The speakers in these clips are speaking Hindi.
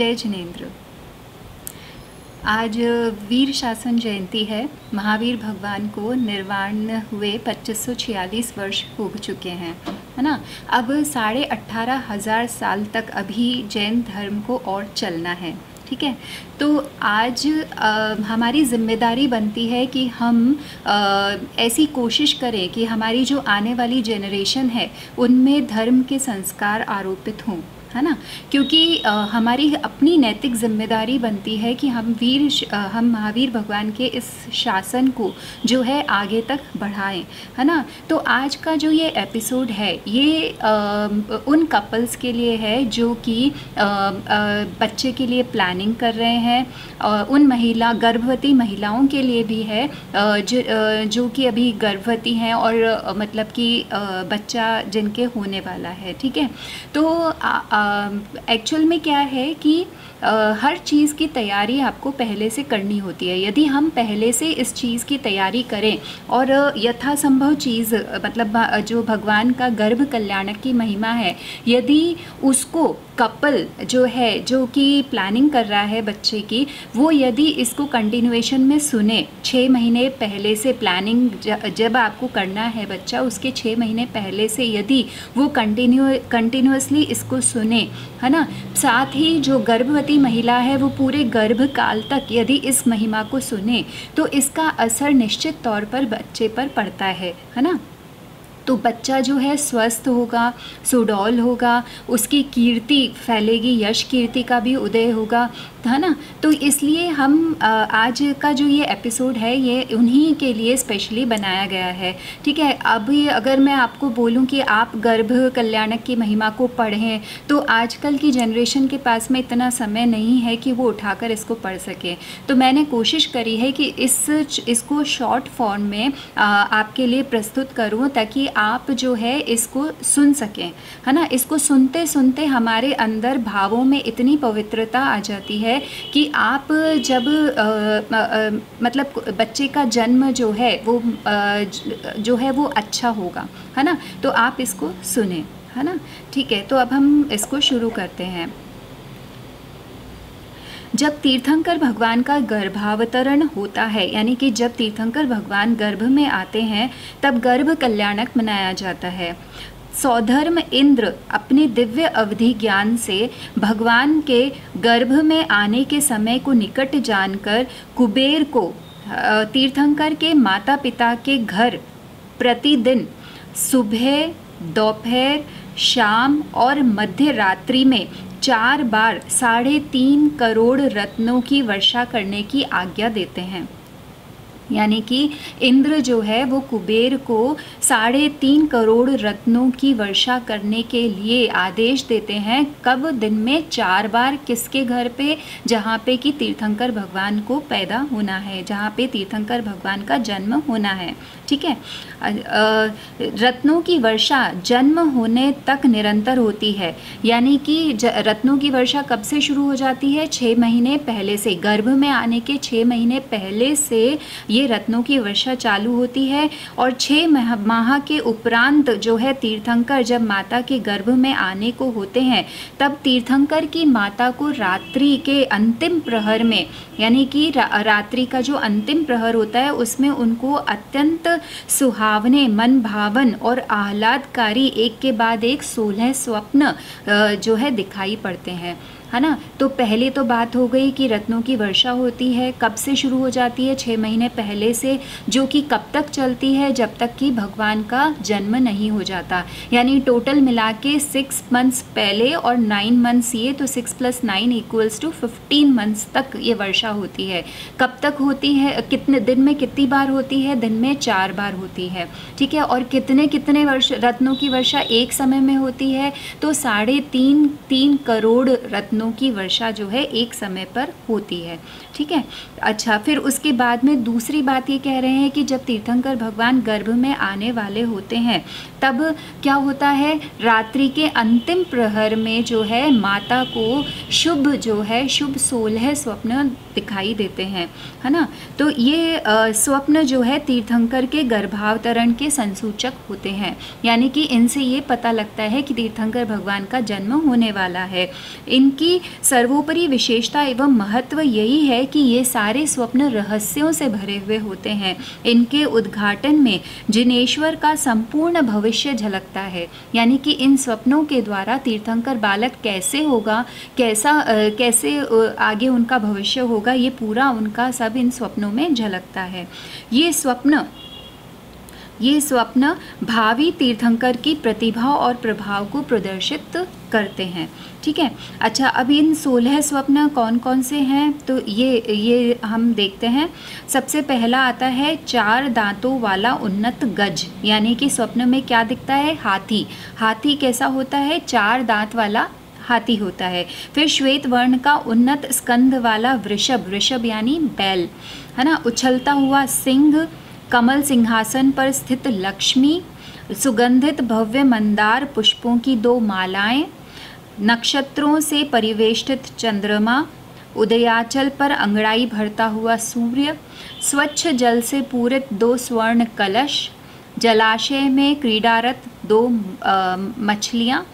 जय जिनेंद्र। आज वीर शासन जयंती है। महावीर भगवान को निर्वाण हुए 2546 वर्ष हो चुके हैं, है ना। अब 18,500 साल तक अभी जैन धर्म को और चलना है, ठीक है। तो आज हमारी जिम्मेदारी बनती है कि हम ऐसी कोशिश करें कि हमारी जो आने वाली जनरेशन है उनमें धर्म के संस्कार आरोपित हों, है ना। क्योंकि हमारी अपनी नैतिक जिम्मेदारी बनती है कि हम महावीर भगवान के इस शासन को जो है आगे तक बढ़ाएं, है ना। तो आज का जो ये एपिसोड है ये उन कपल्स के लिए है जो कि बच्चे के लिए प्लानिंग कर रहे हैं, उन गर्भवती महिलाओं के लिए भी है जो कि अभी गर्भवती हैं और मतलब कि बच्चा जिनके होने वाला है, ठीक है। तो एक्चुअल में क्या है कि हर चीज़ की तैयारी आपको पहले से करनी होती है। यदि हम पहले से इस चीज़ की तैयारी करें और यथासंभव चीज़ मतलब जो भगवान का गर्भ कल्याणक की महिमा है, यदि उसको कपल जो है जो कि प्लानिंग कर रहा है बच्चे की, वो यदि इसको कंटिन्यूएशन में सुने 6 महीने पहले से, प्लानिंग जब आपको करना है बच्चा उसके 6 महीने पहले से यदि वो कंटिन्यूअसली इसको सुने, है ना। साथ ही जो गर्भवती महिला है वो पूरे गर्भ काल तक यदि इस महिमा को सुने तो इसका असर निश्चित तौर पर बच्चे पर पड़ता है ना। तो बच्चा जो है स्वस्थ होगा, सुडौल होगा, उसकी कीर्ति फैलेगी, यश कीर्ति का भी उदय होगा, है ना। तो इसलिए हम आज का जो ये एपिसोड है ये उन्हीं के लिए स्पेशली बनाया गया है, ठीक है। अभी अगर मैं आपको बोलूं कि आप गर्भ कल्याणक की महिमा को पढ़ें तो आजकल की जनरेशन के पास में इतना समय नहीं है कि वो उठाकर इसको पढ़ सके। तो मैंने कोशिश करी है कि इसको शॉर्ट फॉर्म में आपके लिए प्रस्तुत करूं ताकि आप जो है इसको सुन सकें, है ना। इसको सुनते सुनते हमारे अंदर भावों में इतनी पवित्रता आ जाती है कि आप जब मतलब बच्चे का जन्म जो है वो अच्छा होगा, है ना। तो आप इसको सुने, है ना, ठीक है। तो अब हम इसको शुरू करते हैं। जब तीर्थंकर भगवान का गर्भावतरण होता है, यानी कि जब तीर्थंकर भगवान गर्भ में आते हैं तब गर्भ कल्याणक मनाया जाता है। सौधर्म इंद्र अपने दिव्य अवधि ज्ञान से भगवान के गर्भ में आने के समय को निकट जानकर कुबेर को तीर्थंकर के माता पिता के घर प्रतिदिन सुबह, दोपहर, शाम और मध्य रात्रि में 4 बार 3.5 करोड़ रत्नों की वर्षा करने की आज्ञा देते हैं। यानी कि इंद्र जो है वो कुबेर को 3.5 करोड़ रत्नों की वर्षा करने के लिए आदेश देते हैं। कब? दिन में 4 बार। किसके घर पे? जहाँ पे कि तीर्थंकर भगवान को पैदा होना है, जहाँ पे तीर्थंकर भगवान का जन्म होना है, ठीक है। रत्नों की वर्षा जन्म होने तक निरंतर होती है। यानी कि रत्नों की वर्षा कब से शुरू हो जाती है? 6 महीने पहले से, गर्भ में आने के 6 महीने पहले से ये रत्नों की वर्षा चालू होती है। और 6 माह के उपरांत जो है तीर्थंकर जब माता के गर्भ में आने को होते हैं तब तीर्थंकर की माता को रात्रि के अंतिम प्रहर में, यानी कि रात्रि का जो अंतिम प्रहर होता है उसमें उनको अत्यंत सुहावने, मन भावन और आह्लादकारी एक के बाद एक 16 स्वप्न जो है दिखाई पड़ते हैं, है ना। तो पहले तो बात हो गई कि रत्नों की वर्षा होती है, कब से शुरू हो जाती है? 6 महीने पहले से, जो कि कब तक चलती है? जब तक कि भगवान का जन्म नहीं हो जाता। यानी टोटल मिला के 6 मंथ्स पहले और 9 मंथ्स ये, तो 6 + 9 = 15 मंथ्स तक ये वर्षा होती है। कब तक होती है? कितने दिन में कितनी बार होती है? दिन में 4 बार होती है, ठीक है। और कितने रत्नों की वर्षा एक समय में होती है? तो 3.5 करोड़ रत्नों की वर्षा जो है एक समय पर होती है, ठीक है। अच्छा, फिर उसके बाद में दूसरी बात ये कह रहे हैं कि जब तीर्थंकर भगवान गर्भ में आने वाले होते हैं तब क्या होता है? रात्रि के अंतिम प्रहर में जो है माता को शुभ 16 स्वप्न दिखाई देते हैं, है ना। तो ये स्वप्न जो है तीर्थंकर के गर्भावतरण के संसूचक होते हैं। यानी कि इनसे ये पता लगता है कि तीर्थंकर भगवान का जन्म होने वाला है। इनकी सर्वोपरि विशेषता एवं महत्व यही है कि ये सारे स्वप्न रहस्यों से भरे हुए होते हैं। इनके उद्घाटन में जिनेश्वर का संपूर्ण भविष्य झलकता है, यानी कि इन स्वप्नों के द्वारा तीर्थंकर बालक कैसे होगा, कैसे आगे उनका भविष्य होगा, ये पूरा उनका सब इन स्वप्नों में झलकता है। ये स्वप्न भावी तीर्थंकर की प्रतिभा और प्रभाव को प्रदर्शित करते हैं। ठीक है। अच्छा, अब इन 16 स्वप्न कौन कौन से हैं तो ये हम देखते हैं। सबसे पहला आता है 4 दांतों वाला उन्नत गज, यानी कि स्वप्न में क्या दिखता है, हाथी। हाथी कैसा होता है, 4 दांत वाला हाथी होता है। फिर श्वेत वर्ण का उन्नत स्कंध वाला वृषभ, वृषभ यानी बैल, है ना। उछलता हुआ सिंह, कमल सिंहासन पर स्थित लक्ष्मी, सुगंधित भव्य मंदार पुष्पों की 2 मालाएं, नक्षत्रों से परिवेष्टित चंद्रमा, उदयाचल पर अंगड़ाई भरता हुआ सूर्य, स्वच्छ जल से पूरित 2 स्वर्ण कलश, जलाशय में क्रीडारत 2 मछलियाँ,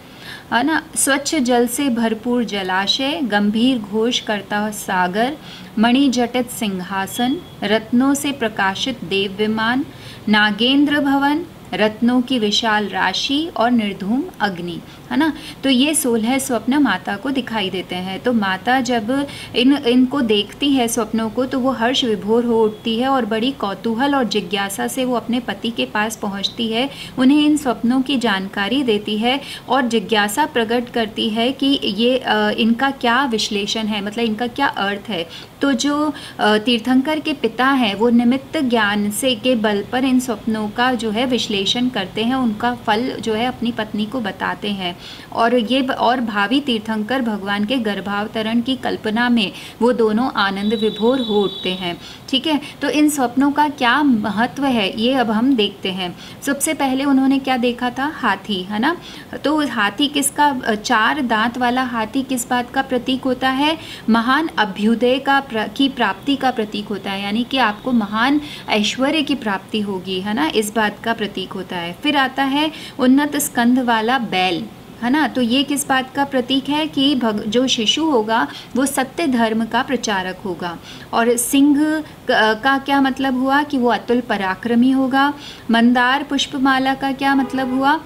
है ना। स्वच्छ जल से भरपूर जलाशय, गंभीर घोष करता हुआ सागर, मणिजटित सिंहासन, रत्नों से प्रकाशित देव विमान, नागेंद्र भवन, रत्नों की विशाल राशि और निर्धूम अग्नि, है ना। तो ये 16 स्वप्न माता को दिखाई देते हैं। तो माता जब इनको देखती है स्वप्नों को, तो वो हर्ष विभोर हो उठती है और बड़ी कौतूहल और जिज्ञासा से वो अपने पति के पास पहुंचती है, उन्हें इन स्वप्नों की जानकारी देती है और जिज्ञासा प्रकट करती है कि ये इनका क्या विश्लेषण है, मतलब इनका क्या अर्थ है। तो जो तीर्थंकर के पिता हैं वो निमित्त ज्ञान से के बल पर इन स्वप्नों का जो है विश्लेषण करते हैं, उनका फल जो है अपनी पत्नी को बताते हैं। और भावी तीर्थंकर भगवान के गर्भावतरण की कल्पना में वो दोनों आनंद विभोर हो उठते हैं। ठीक है। तो इन स्वप्नों का क्या महत्व है ये अब हम देखते हैं। सबसे पहले उन्होंने क्या देखा था, हाथी, है ना। तो हाथी किसका, 4 दांत वाला हाथी किस बात का प्रतीक होता है, महान अभ्युदय की प्राप्ति का प्रतीक होता है, यानी कि आपको महान ऐश्वर्य की प्राप्ति होगी, है ना, इस बात का प्रतीक होता है। फिर आता है उन्नत स्कंध वाला बैल, है ना। तो ये किस बात का प्रतीक है कि जो शिशु होगा वो सत्य धर्म का प्रचारक होगा। और सिंह का क्या मतलब हुआ कि वो अतुल पराक्रमी होगा। मंदार पुष्पमाला का क्या मतलब हुआ,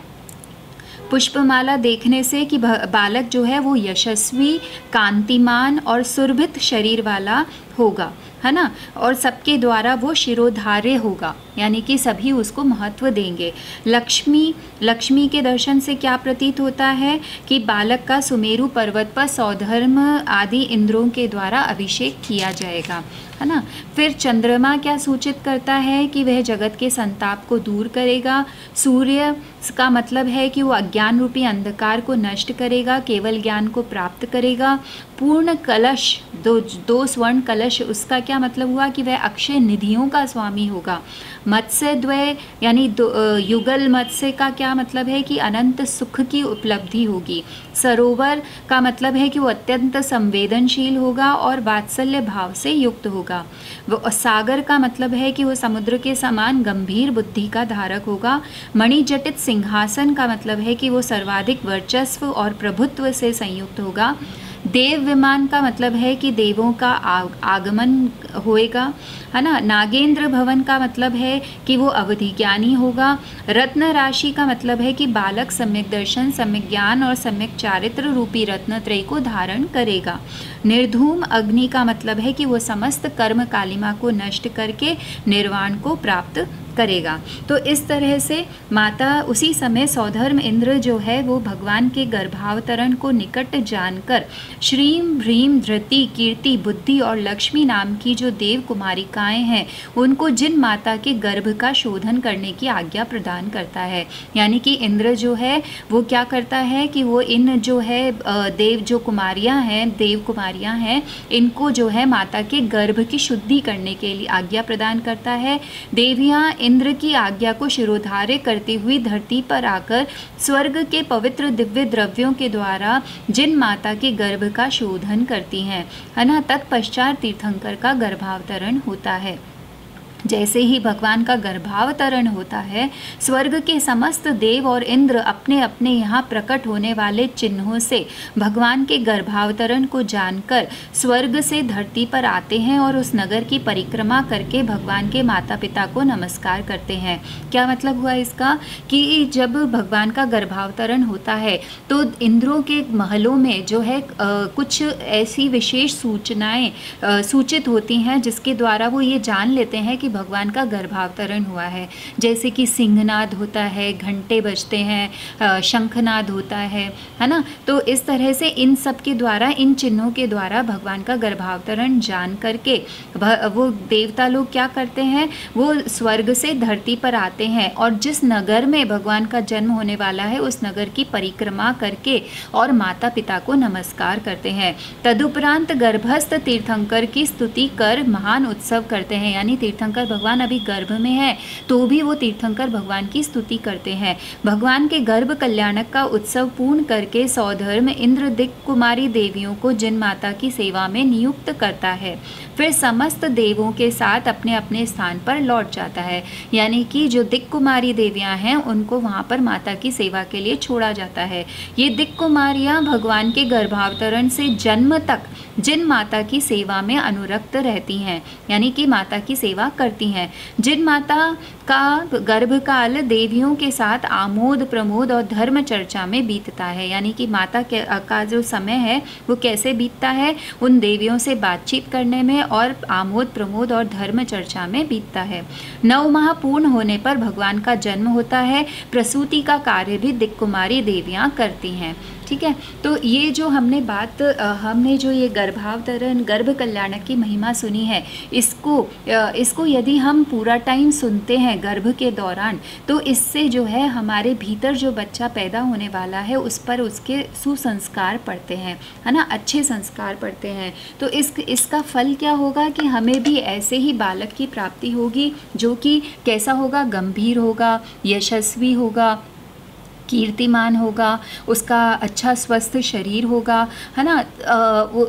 पुष्पमाला देखने से कि बालक जो है वो यशस्वी, कांतिमान और सुरभित शरीर वाला होगा, है ना। और सबके द्वारा वो शिरोधार्य होगा, यानी कि सभी उसको महत्व देंगे। लक्ष्मी के दर्शन से क्या प्रतीत होता है कि बालक का सुमेरु पर्वत पर सौधर्म आदि इंद्रों के द्वारा अभिषेक किया जाएगा, है ना। फिर चंद्रमा क्या सूचित करता है कि वह जगत के संताप को दूर करेगा। सूर्य का मतलब है कि वो अज्ञान रूपी अंधकार को नष्ट करेगा, केवल ज्ञान को प्राप्त करेगा। पूर्ण कलश, 2 स्वर्ण कलश, उसका क्या मतलब हुआ कि वह अक्षय निधियों का स्वामी होगा। मत्स्य द्वय यानी युगल मत्स्य का क्या मतलब है कि अनंत सुख की उपलब्धि होगी। सरोवर का मतलब है कि वो अत्यंत संवेदनशील होगा और वात्सल्य भाव से युक्त होगा। वो सागर का मतलब है कि वो समुद्र के समान गंभीर बुद्धि का धारक होगा। मणिजटित सिंहासन का मतलब है कि वो सर्वाधिक वर्चस्व और प्रभुत्व से संयुक्त होगा। देव विमान का मतलब है कि देवों का आगमन होएगा, है ना। नागेंद्र भवन का मतलब है कि वो अवधि ज्ञानी होगा। रत्न राशि का मतलब है कि बालक सम्यक दर्शन, सम्यक ज्ञान और सम्यक चारित्र रूपी रत्नत्रय को धारण करेगा। निर्धूम अग्नि का मतलब है कि वो समस्त कर्म कालिमा को नष्ट करके निर्वाण को प्राप्त करेगा। तो इस तरह से माता उसी समय सौधर्म इंद्र जो है वो भगवान के गर्भावतरण को निकट जानकर श्रीम भ्रीम धृति कीर्ति बुद्धि और लक्ष्मी नाम की जो देव कुमारिकाएं हैं उनको जिन माता के गर्भ का शोधन करने की आज्ञा प्रदान करता है। यानी कि इंद्र जो है वो क्या करता है कि वो इन जो है देव जो कुमारियां हैं, देव कुमारियां हैं, इनको जो है माता के गर्भ की शुद्धि करने के लिए आज्ञा प्रदान करता है। देवियां इंद्र की आज्ञा को शिरोधार्य करती हुई धरती पर आकर स्वर्ग के पवित्र दिव्य द्रव्यों के द्वारा जिन माता के गर्भ का शोधन करती हैं, है ना। तत्पश्चात तीर्थंकर का गर्भावतरण होता है। जैसे ही भगवान का गर्भावतरण होता है, स्वर्ग के समस्त देव और इंद्र अपने अपने यहाँ प्रकट होने वाले चिन्हों से भगवान के गर्भावतरण को जानकर स्वर्ग से धरती पर आते हैं और उस नगर की परिक्रमा करके भगवान के माता पिता को नमस्कार करते हैं। क्या मतलब हुआ इसका कि जब भगवान का गर्भावतरण होता है तो इंद्रों के महलों में जो है कुछ ऐसी विशेष सूचनाएं सूचित होती हैं जिसके द्वारा वो ये जान लेते हैं कि भगवान का गर्भावतरण हुआ है। जैसे कि सिंहनाद होता है, घंटे बजते हैं, शंखनाद होता है ना। तो इस तरह से इन सब के द्वारा, इन चिन्हों के द्वारा भगवान का गर्भावतरण जान करके वो देवता लोग क्या करते हैं, वो स्वर्ग से धरती पर आते हैं और जिस नगर में भगवान का जन्म होने वाला है उस नगर की परिक्रमा करके और माता पिता को नमस्कार करते हैं। तदुपरांत गर्भस्थ तीर्थंकर की स्तुति कर महान उत्सव करते हैं। यानी तीर्थंकर भगवान अभी गर्भ में है तो भी वो तीर्थंकर भगवान की स्तुति करते हैं। भगवान के गर्भ कल्याणक का उत्सव पूर्ण करके सौधर्म इंद्र दिक् कुमारी देवियों को जिन माता की सेवा में नियुक्त करता है, फिर समस्त देवों के साथ अपने अपने स्थान पर लौट जाता है। यानी कि जो दिक् कुमारी देवियां हैं उनको वहाँ पर माता की सेवा के लिए छोड़ा जाता है। ये दिक् कुमारियाँ भगवान के गर्भावतरण से जन्म तक जिन माता की सेवा में अनुरक्त रहती हैं, यानी कि माता की सेवा करती हैं, जिन माता का गर्भकाल देवियों के साथ आमोद प्रमोद और धर्म चर्चा में बीतता है। यानी कि माता का जो समय है वो कैसे बीतता है, उन देवियों से बातचीत करने में और आमोद प्रमोद और धर्म चर्चा में बीतता है। 9 माह पूर्ण होने पर भगवान का जन्म होता है। प्रसूति का कार्य भी दिक् कुमारी देवियाँ करती हैं। ठीक है, तो ये जो हमने जो ये गर्भावतरण गर्भ कल्याणक की महिमा सुनी है, इसको यदि हम पूरा टाइम सुनते हैं गर्भ के दौरान, तो इससे जो है हमारे भीतर जो बच्चा पैदा होने वाला है उस पर उसके सुसंस्कार पड़ते हैं, है ना, अच्छे संस्कार पड़ते हैं। तो इसका फल क्या होगा कि हमें भी ऐसे ही बालक की प्राप्ति होगी जो कि कैसा होगा, गंभीर होगा, यशस्वी होगा, कीर्तिमान होगा, उसका अच्छा स्वस्थ शरीर होगा, है ना,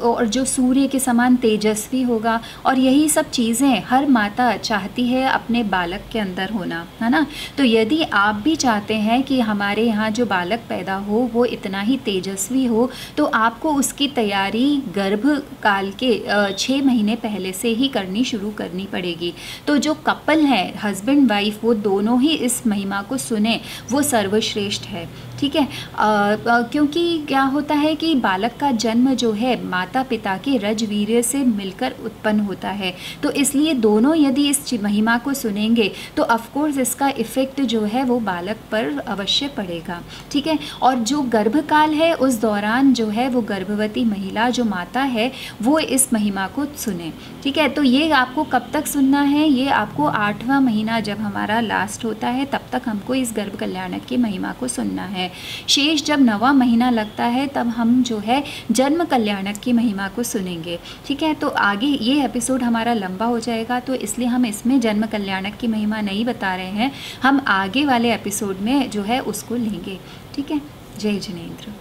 और जो सूर्य के समान तेजस्वी होगा। और यही सब चीज़ें हर माता चाहती है अपने बालक के अंदर होना, है ना। तो यदि आप भी चाहते हैं कि हमारे यहाँ जो बालक पैदा हो वो इतना ही तेजस्वी हो, तो आपको उसकी तैयारी गर्भ काल के 6 महीने पहले से ही शुरू करनी पड़ेगी। तो जो कपल हैं, हस्बैंड वाइफ, वो दोनों ही इस महिमा को सुने, वो सर्वश्रेष्ठ है। ठीक है, क्योंकि क्या होता है कि बालक का जन्म जो है माता पिता के रजवीर्य से मिलकर उत्पन्न होता है। तो इसलिए दोनों यदि इस महिमा को सुनेंगे तो ऑफकोर्स इसका इफ़ेक्ट जो है वो बालक पर अवश्य पड़ेगा। ठीक है, और जो गर्भकाल है उस दौरान जो है वो गर्भवती महिला जो माता है वो इस महिमा को सुने। ठीक है, तो ये आपको कब तक सुनना है, ये आपको 8वां महीना जब हमारा लास्ट होता है तब तक हमको इस गर्भ कल्याणक की महिमा को सुनना है। शेष जब 9वां महीना लगता है तब हम जो है जन्म कल्याणक की महिमा को सुनेंगे। ठीक है, तो आगे ये एपिसोड हमारा लंबा हो जाएगा, तो इसलिए हम इसमें जन्म कल्याणक की महिमा नहीं बता रहे हैं, हम आगे वाले एपिसोड में जो है उसको लेंगे। ठीक है, जय जिनेंद्र।